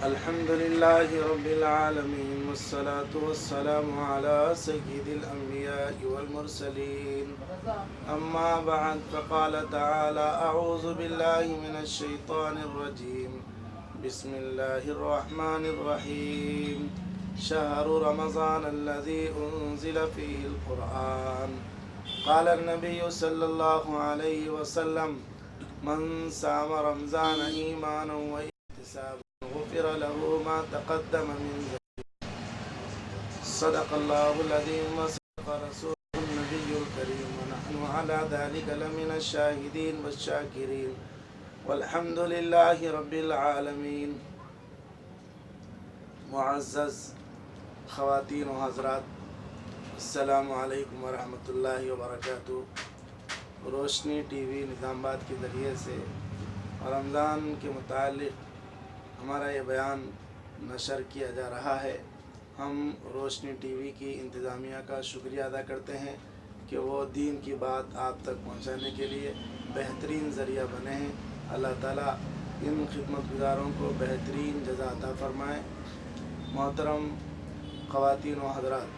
الحمد لله رب العالمين والصلاة والسلام على سيد الأنبياء والمرسلين أما بعد فقال تعالى أعوذ بالله من الشيطان الرجيم بسم الله الرحمن الرحيم شهر رمضان الذي أنزل فيه القرآن قال النبي صلى الله عليه وسلم من صام رمضان إيمانا واحتسابا غفر له ما تقدم من ذنبه صدق الله العظيم وصدق رسوله النبي الكريم ونحن على ذلك لمن الشاهدين والشاكرين والحمد لله رب العالمين. معزز خواتین و حضرات، السلام علیکم ورحمۃ اللہ وبرکاتہ. روشنی ٹی وی نظام آباد کے ذریعے سے رمضان کے متعلق ہمارا یہ بیان نشر کیا جا رہا ہے. ہم روشنی ٹی وی کی انتظامیہ کا شکریہ ادا کرتے ہیں کہ وہ دین کی بات آپ تک پہنچانے کے لیے بہترین ذریعہ بنے ہیں. اللہ تعالیٰ ان خدمت گزاروں کو بہترین جزا عطا فرمائے. محترم خواتین و حضرات،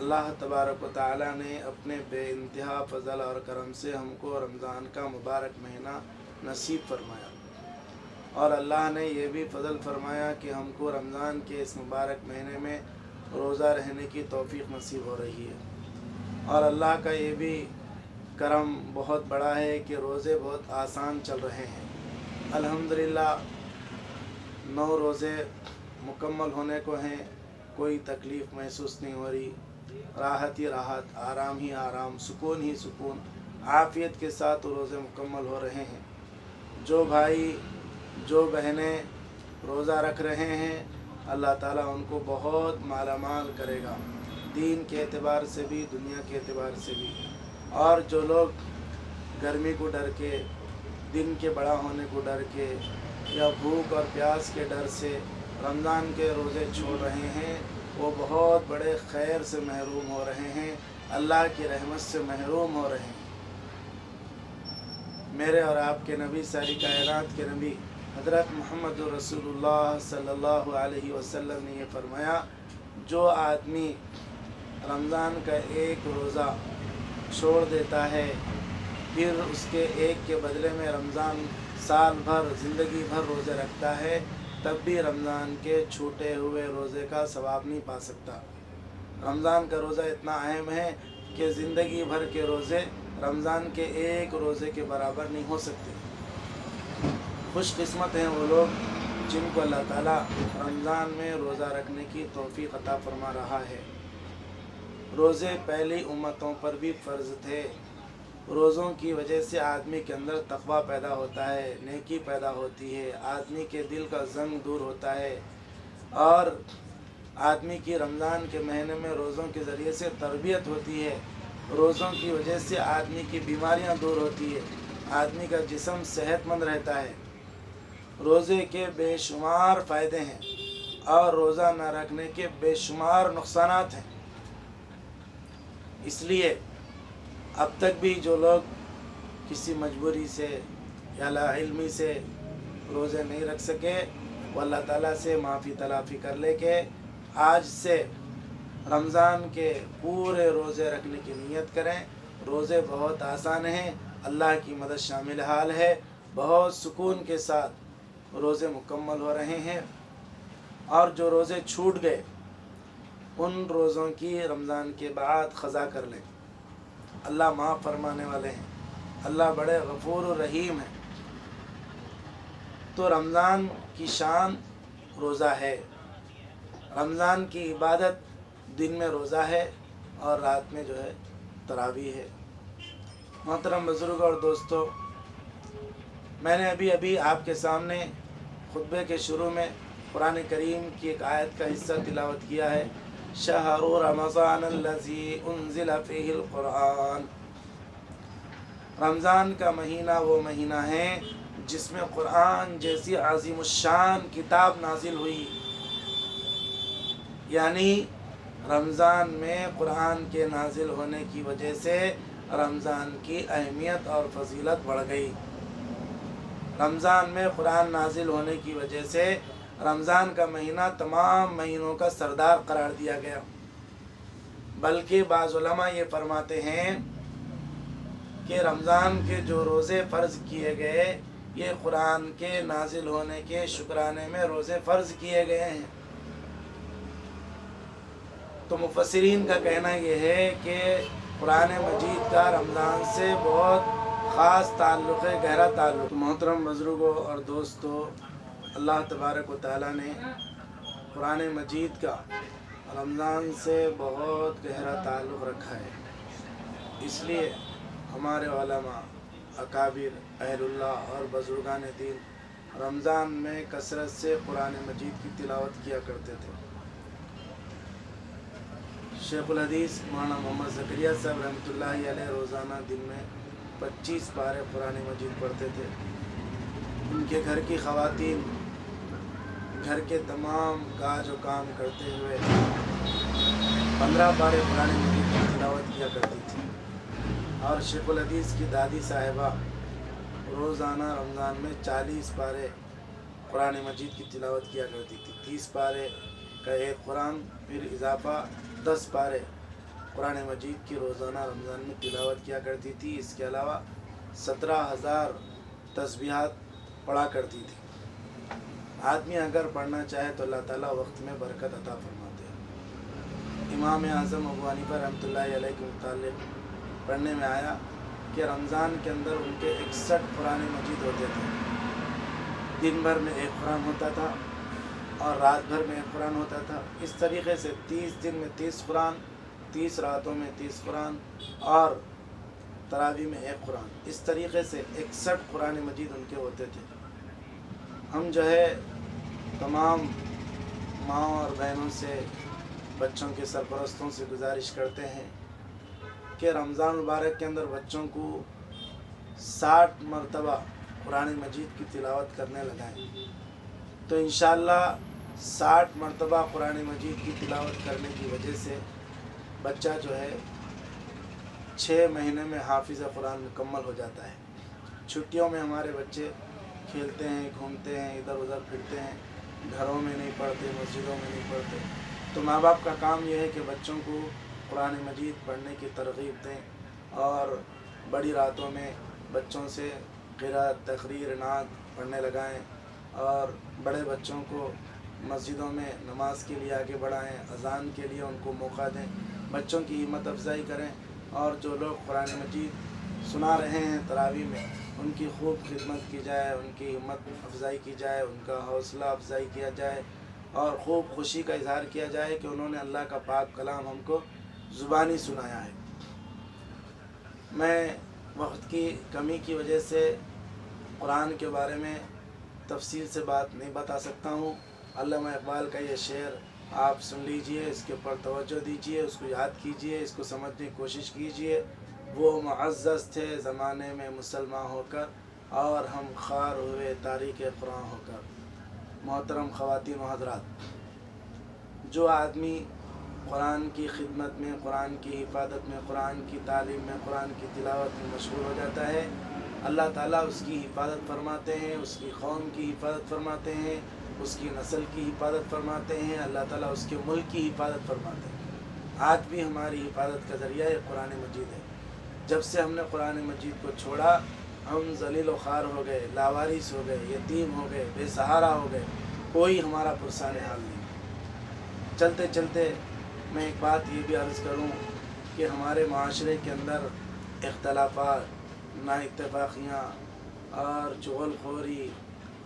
اللہ تبارک و تعالیٰ نے اپنے بے انتہا فضل اور کرم سے ہم کو رمضان کا مبارک مہینہ نصیب فرمایا، اور اللہ نے یہ بھی فضل فرمایا کہ ہم کو رمضان کے اس مبارک مہینے میں روزہ رہنے کی توفیق نصیب ہو رہی ہے. اور اللہ کا یہ بھی کرم بہت بڑا ہے کہ روزے بہت آسان چل رہے ہیں. الحمدللہ 9 روزے مکمل ہونے کو ہیں. کوئی تکلیف محسوس نہیں ہو رہی، راحت ہی راحت، آرام ہی آرام، سکون ہی سکون، عافیت کے ساتھ روزے مکمل ہو رہے ہیں. جو بھائی جو بہنیں روزہ رکھ رہے ہیں، اللہ تعالیٰ ان کو بہت مالا مال کرے گا، دین کے اعتبار سے بھی دنیا کے اعتبار سے بھی. اور جو لوگ گرمی کو ڈر کے، دن کے بڑا ہونے کو ڈر کے، یا بھوک اور پیاس کے ڈر سے رمضان کے روزے چھوڑ رہے ہیں، وہ بہت بڑے خیر سے محروم ہو رہے ہیں، اللہ کی رحمت سے محروم ہو رہے ہیں. میرے اور آپ کے نبی، ساری کائنات کے نبی حضرت محمد رسول اللہ صلی اللہ علیہ وسلم نے یہ فرمایا، جو آدمی رمضان کا ایک روزہ چھوڑ دیتا ہے، پھر اس کے ایک کے بدلے میں رمضان سال بھر زندگی بھر روزے رکھتا ہے، تب بھی رمضان کے چھوٹے ہوئے روزے کا ثواب نہیں پا سکتا. رمضان کا روزہ اتنا اہم ہے کہ زندگی بھر کے روزے رمضان کے ایک روزے کے برابر نہیں ہو سکتے. خوش قسمت ہیں وہ لوگ جن کو اللہ تعالیٰ رمضان میں روزہ رکھنے کی توفیق عطا فرما رہا ہے. روزے پہلی امتوں پر بھی فرض تھے. روزوں کی وجہ سے آدمی کے اندر تقویٰ پیدا ہوتا ہے، نیکی پیدا ہوتی ہے، آدمی کے دل کا زنگ دور ہوتا ہے، اور آدمی کی رمضان کے مہینے میں روزوں کے ذریعے سے تربیت ہوتی ہے. روزوں کی وجہ سے آدمی کی بیماریاں دور ہوتی ہے، آدمی کا جسم صحت مند رہتا ہے. روزے کے بے شمار فائدے ہیں اور روزہ نہ رکھنے کے بے شمار نقصانات ہیں. اس لیے اب تک بھی جو لوگ کسی مجبوری سے یا لا علمی سے روزے نہیں رکھ سکے، وہ اللہ تعالیٰ سے معافی تلافی کر لے کے آج سے رمضان کے پورے روزے رکھنے کی نیت کریں. روزے بہت آسان ہیں، اللہ کی مدد شامل حال ہے. بہت سکون کے ساتھ روزے مکمل ہو رہے ہیں. اور جو روزے چھوٹ گئے ان روزوں کی رمضان کے بعد قضا کر لیں. اللہ معاف فرمانے والے ہیں، اللہ بڑے غفور و رحیم ہیں. تو رمضان کی شان روزہ ہے. رمضان کی عبادت دن میں روزہ ہے اور رات میں جو ہے تراویح ہے. محترم بزرگ اور دوستو، میں نے ابھی آپ کے سامنے خطبے کے شروع میں قرآن کریم کی ایک آیت کا حصہ تلاوت کیا ہے. شہر رمضان الذی انزل فیہ القرآن. رمضان کا مہینہ وہ مہینہ ہے جس میں قرآن جیسی عظیم الشان کتاب نازل ہوئی. یعنی رمضان میں قرآن کے نازل ہونے کی وجہ سے رمضان کی اہمیت اور فضیلت بڑھ گئی. رمضان میں قرآن نازل ہونے کی وجہ سے رمضان کا مہینہ تمام مہینوں کا سردار قرار دیا گیا، بلکہ بعض علماء یہ فرماتے ہیں کہ رمضان کے جو روزے فرض کیے گئے یہ قرآن کے نازل ہونے کے شکرانے میں روزے فرض کیے گئے ہیں۔ تو مفسرین کا کہنا یہ ہے کہ قرآن مجید کا رمضان سے بہت خاص تعلق ہے، گہرا تعلق۔ محترم بزرگوں اور دوستوں، اللہ تبارک و تعالیٰ نے قرآن مجید کا رمضان سے بہت گہرا تعلق رکھا ہے، اس لیے ہمارے علماء اکابر اہل اللہ اور بزرگان دین رمضان میں کثرت سے قرآن مجید کی تلاوت کیا کرتے تھے۔ شیخ الحدیث مولانا محمد زکریا صاحب رحمۃ اللہ علیہ روزانہ دن میں 25 پارے قرآن مجید پڑھتے تھے۔ ان کے گھر کی خواتین گھر کے تمام کاج و کام کرتے ہوئے 15 پارے قرآن مجید کی تلاوت کیا کرتی تھی، اور شیخ الحدیث کی دادی صاحبہ روزانہ رمضان میں 40 پارے قرآن مجید کی تلاوت کیا کرتی تھی۔ 30 پارے کا ایک قرآن، پھر اضافہ 10 پارے قرآن مجید کی روزانہ رمضان میں تلاوت کیا کرتی تھی۔ اس کے علاوہ 17,000 تسبیحات پڑھا کرتی تھی۔ آدمی اگر پڑھنا چاہے تو اللہ تعالیٰ وقت میں برکت عطا فرماتے ہیں۔ امام اعظم ابو حنیفہ رحمۃ اللہ علیہ کے متعلق پڑھنے میں آیا کہ رمضان کے اندر ان کے 61 قرآن مجید ہوتے تھے۔ دن بھر میں ایک قرآن ہوتا تھا اور رات بھر میں ایک قرآن ہوتا تھا۔ اس طریقے سے 30 دن میں 30 قرآن، 30 راتوں میں 30 قرآن اور تراویح میں ایک قرآن، اس طریقے سے 61 قرآن مجید ان کے ہوتے تھے۔ ہم جو ہے تمام ماں اور بہنوں سے، بچوں کے سرپرستوں سے گزارش کرتے ہیں کہ رمضان مبارک کے اندر بچوں کو 60 مرتبہ قرآن مجید کی تلاوت کرنے لگائیں، تو انشاءاللہ 60 مرتبہ قرآن مجید کی تلاوت کرنے کی وجہ سے بچہ جو ہے 6 مہینے میں حافظ قرآن مکمل ہو جاتا ہے۔ چھٹیوں میں ہمارے بچے کھیلتے ہیں، گھومتے ہیں، ادھر ادھر پھرتے ہیں، گھروں میں نہیں پڑھتے، مسجدوں میں نہیں پڑھتے، تو ماں باپ کا کام یہ ہے کہ بچوں کو قرآن مجید پڑھنے کی ترغیب دیں، اور بڑی راتوں میں بچوں سے قرأت، تقریر، نعت پڑھنے لگائیں، اور بڑے بچوں کو مسجدوں میں نماز کے لیے آگے بڑھائیں، اذان کے لیے ان کو موقع دیں، بچوں کی ہمت افزائی کریں، اور جو لوگ قرآن مجید سنا رہے ہیں تراویح میں ان کی خوب خدمت کی جائے، ان کی ہمت افزائی کی جائے، ان کا حوصلہ افزائی کیا جائے، اور خوب خوشی کا اظہار کیا جائے کہ انہوں نے اللہ کا پاک کلام ہم کو زبانی سنایا ہے۔ میں وقت کی کمی کی وجہ سے قرآن کے بارے میں تفصیل سے بات نہیں بتا سکتا ہوں۔ علامہ اقبال کا یہ شعر آپ سن لیجئے، اس کے اوپر توجہ دیجئے، اس کو یاد کیجئے، اس کو سمجھنے کی کوشش کیجئے۔ وہ معزز تھے زمانے میں مسلمان ہو کر، اور ہم خوار ہوئے تاریخ قرآن ہو کر۔ محترم خواتین و حضرات، جو آدمی قرآن کی خدمت میں، قرآن کی حفاظت میں، قرآن کی تعلیم میں، قرآن کی تلاوت میں مشغول ہو جاتا ہے، اللہ تعالیٰ اس کی حفاظت فرماتے ہیں، اس کی قوم کی حفاظت فرماتے ہیں، اس کی نسل کی حفاظت فرماتے ہیں، اللہ تعالیٰ اس کے ملک کی حفاظت فرماتے ہیں۔ آج بھی ہماری حفاظت کا ذریعہ قرآن مجید ہے۔ جب سے ہم نے قرآن مجید کو چھوڑا، ہم ذلیل و خوار ہو گئے، لاوارث ہو گئے، یتیم ہو گئے، بے سہارا ہو گئے، کوئی ہمارا پرسان حال نہیں۔ چلتے چلتے میں ایک بات یہ بھی عرض کروں کہ ہمارے معاشرے کے اندر اختلافات، نا اتفاقیاں اور چغل خوری،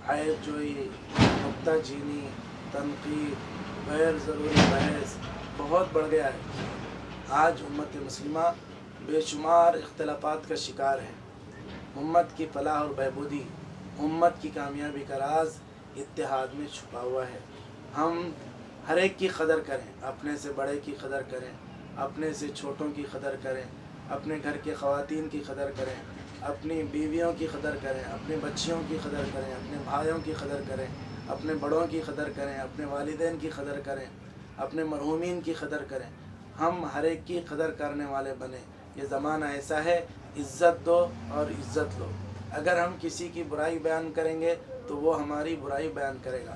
عیب جوئی، نکتہ چینی، تنقید، غیر ضروری بحث بہت بڑھ گیا ہے۔ آج امت مسلمہ بے شمار اختلافات کا شکار ہے۔ امت کی فلاح اور بہبودی، امت کی کامیابی کا راز اتحاد میں چھپا ہوا ہے۔ ہم ہر ایک کی قدر کریں، اپنے سے بڑے کی قدر کریں، اپنے سے چھوٹوں کی قدر کریں، اپنے گھر کے خواتین کی قدر کریں، اپنی بیویوں کی قدر کریں، اپنے بچیوں کی قدر کریں، اپنے بھائیوں کی قدر کریں، اپنے بڑوں کی قدر کریں، اپنے والدین کی قدر کریں، اپنے مرحومین کی قدر کریں۔ ہم ہر ایک کی قدر کرنے والے بنیں۔ یہ زمانہ ایسا ہے، عزت دو اور عزت لو۔ اگر ہم کسی کی برائی بیان کریں گے تو وہ ہماری برائی بیان کرے گا۔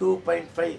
2.5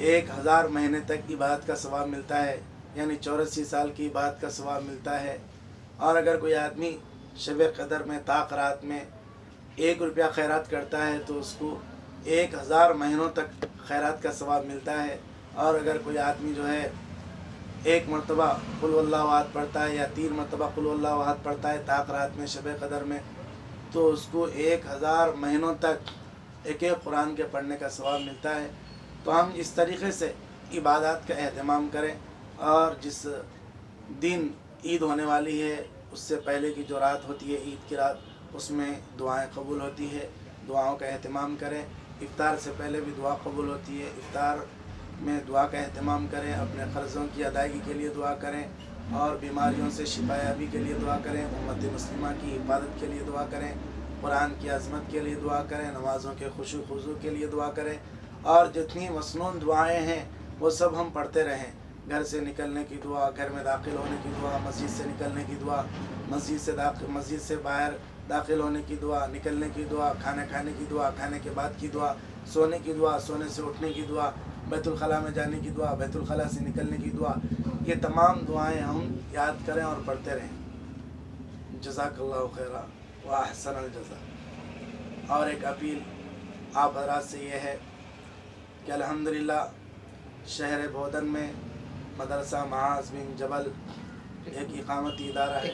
1000 مہینے تک عبادت کا ثواب ملتا ہے، یعنی 84 سال کی عبادت کا ثواب ملتا ہے۔ اور اگر کوئی آدمی شب قدر میں طاق رات میں 1 روپیہ خیرات کرتا ہے تو اس کو 1000 مہینوں تک خیرات کا ثواب ملتا ہے۔ اور اگر کوئی آدمی جو ہے 1 مرتبہ قل هو اللہ احد پڑھتا ہے یا 3 مرتبہ قل هو اللہ احد پڑھتا ہے طاق رات میں شب قدر میں، تو اس کو 1000 مہینوں تک ایک قرآن کے پڑھنے کا ثواب ملتا ہے۔ تو ہم اس طریقے سے عبادات کا اہتمام کریں، اور جس دن عید ہونے والی ہے اس سے پہلے کی جو رات ہوتی ہے عید کی رات، اس میں دعائیں قبول ہوتی ہے، دعاؤں کا اہتمام کریں۔ افطار سے پہلے بھی دعا قبول ہوتی ہے، افطار میں دعا کا اہتمام کریں، اپنے قرضوں کی ادائیگی کے لیے دعا کریں، اور بیماریوں سے شفا یابی کے لیے دعا کریں، امت مسلمہ کی حفاظت کے لیے دعا کریں، قرآن کی عظمت کے لیے دعا کریں، نمازوں کے خشوع خضوع کے لیے دعا کریں، اور جتنی مسنون دعائیں ہیں وہ سب ہم پڑھتے رہیں۔ گھر سے نکلنے کی دعا، گھر میں داخل ہونے کی دعا، مسجد سے نکلنے کی دعا، مسجد سے باہر داخل ہونے کی دعا، نکلنے کی دعا، کھانا کھانے کی دعا، کھانے کے بعد کی دعا، سونے کی دعا، سونے سے اٹھنے کی دعا، بیت الخلاء میں جانے کی دعا، بیت الخلاء سے نکلنے کی دعا، یہ تمام دعائیں ہم یاد کریں اور پڑھتے رہیں۔ جزاک اللہ خیرہ و احسن الجزا۔ اور ایک اپیل آپ حضرات سے یہ ہے کہ الحمدللہ شہر بودن میں مدرسہ معاذ بن جبل ایک اقامتی ادارہ ہے۔